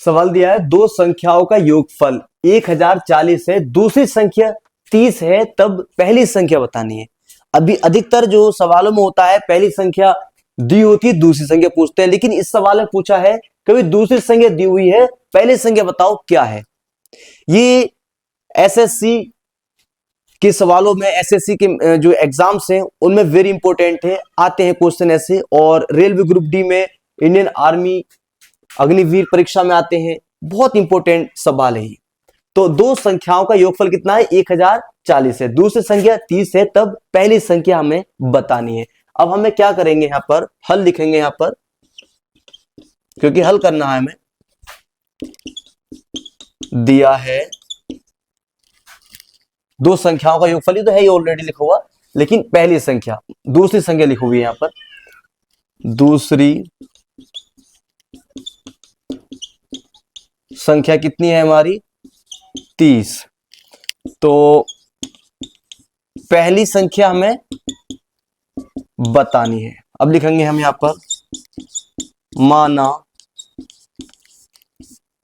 सवाल दिया है दो संख्याओं का योगफल 1040 है, दूसरी संख्या 30 है, तब पहली संख्या बतानी है। अभी अधिकतर जो सवालों में होता है पहली संख्या दी होती है, दूसरी संख्या पूछते हैं, लेकिन इस सवाल में पूछा है कभी दूसरी संख्या दी हुई है, पहली संख्या बताओ क्या है। ये एसएससी के सवालों में, एसएससी के जो एग्जाम्स हैं उनमें वेरी इंपॉर्टेंट है, आते हैं क्वेश्चन ऐसे। और रेलवे ग्रुप डी में, इंडियन आर्मी अग्निवीर परीक्षा में आते हैं, बहुत इंपॉर्टेंट सवाल है। तो दो संख्याओं का योगफल कितना है, 1040 है, दूसरी संख्या 30 है, तब पहली संख्या हमें बतानी है। अब हमें क्या करेंगे, यहां पर हल लिखेंगे, यहां पर क्योंकि हल करना है हमें। दिया है दो संख्याओं का योगफल, ही तो है, ये ऑलरेडी लिखा हुआ, लेकिन पहली संख्या, दूसरी संख्या लिखी हुई है यहां पर, दूसरी संख्या कितनी है हमारी, 30। तो पहली संख्या हमें बतानी है। अब लिखेंगे हम यहां पर, माना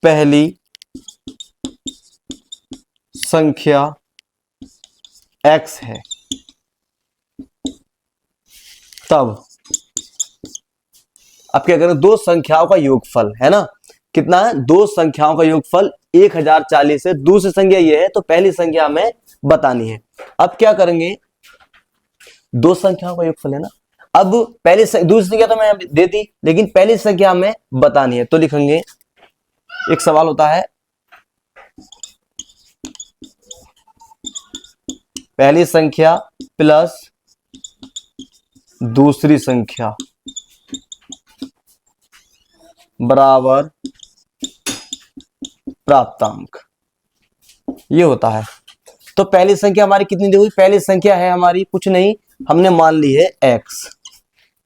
पहली संख्या x है, तब अब क्या करें, दो संख्याओं का योगफल है ना, कितना है, दो संख्याओं का योगफल 1040 है, दूसरी संख्या ये है, तो पहली संख्या हमें बतानी है। अब क्या करेंगे, दो संख्याओं का योगफल है ना, अब दूसरी संख्या तो मैं दे दी, लेकिन पहली संख्या हमें बतानी है। तो लिखेंगे, एक सवाल होता है, पहली संख्या प्लस दूसरी संख्या बराबर प्राप्तांक, ये होता है। तो पहली संख्या हमारी कितनी दी हुई, पहली संख्या है हमारी कुछ नहीं, हमने मान ली है x,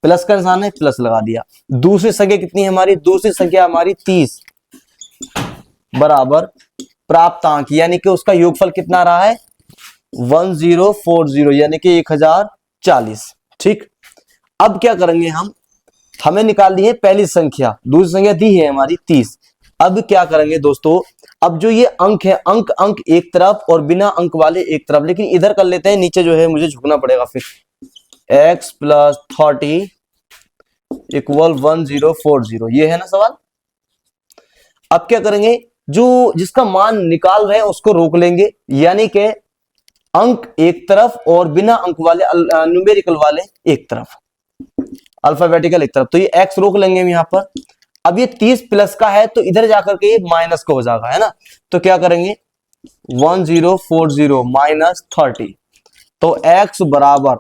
प्लस का निशान है, प्लस लगा दिया। दूसरी संख्या कितनी है हमारी, दूसरी संख्या हमारी 30 बराबर प्राप्तांक, यानी कि उसका योगफल कितना रहा है, 1040, यानी कि 1040। ठीक, अब क्या करेंगे हम, हमें निकालनी है पहली संख्या, दूसरी संख्या दी है हमारी 30। अब क्या करेंगे दोस्तों, अब जो ये अंक है, अंक अंक एक तरफ और बिना अंक वाले एक तरफ, लेकिन इधर कर लेते हैं, नीचे जो है मुझे झुकना पड़ेगा फिर। x प्लस 30 इक्वल 1040, ये है ना सवाल। अब क्या करेंगे, जो जिसका मान निकाल रहे हैं उसको रोक लेंगे, यानी कि अंक एक तरफ और बिना अंक वाले न्यूमेरिकल वाले एक तरफ, अल्फाबेटिकल एक तरफ, तो ये x रोक लेंगे हम यहां पर। अब ये 30 प्लस का है, तो इधर जाकर के ये माइनस का हो जाएगा, है ना। तो क्या करेंगे, 1040 माइनस 30, तो x बराबर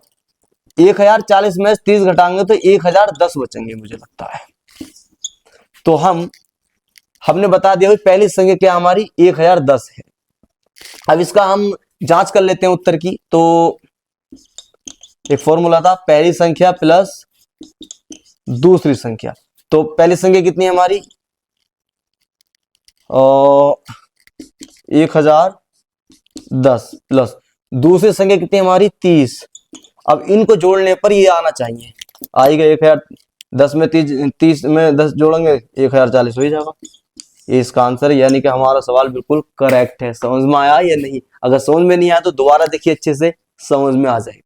1040 में 30 घटाएंगे तो 1010 बचेंगे मुझे लगता है। तो हमने बता दिया पहली संख्या क्या हमारी 1010 है। अब इसका हम जांच कर लेते हैं उत्तर की। तो एक फॉर्मूला था, पहली संख्या प्लस दूसरी संख्या, तो पहली संख्या कितनी है हमारी 1010 प्लस दूसरी संख्या कितनी है हमारी 30। अब इनको जोड़ने पर ये आना चाहिए, आएगा 1010 में 30 में 10 जोड़ेंगे 1040 हो ही जाएगा। ये इसका आंसर है, यानी कि हमारा सवाल बिल्कुल करेक्ट है। समझ में आया या नहीं? अगर समझ में नहीं आया तो दोबारा देखिए, अच्छे से समझ में आ जाएगा।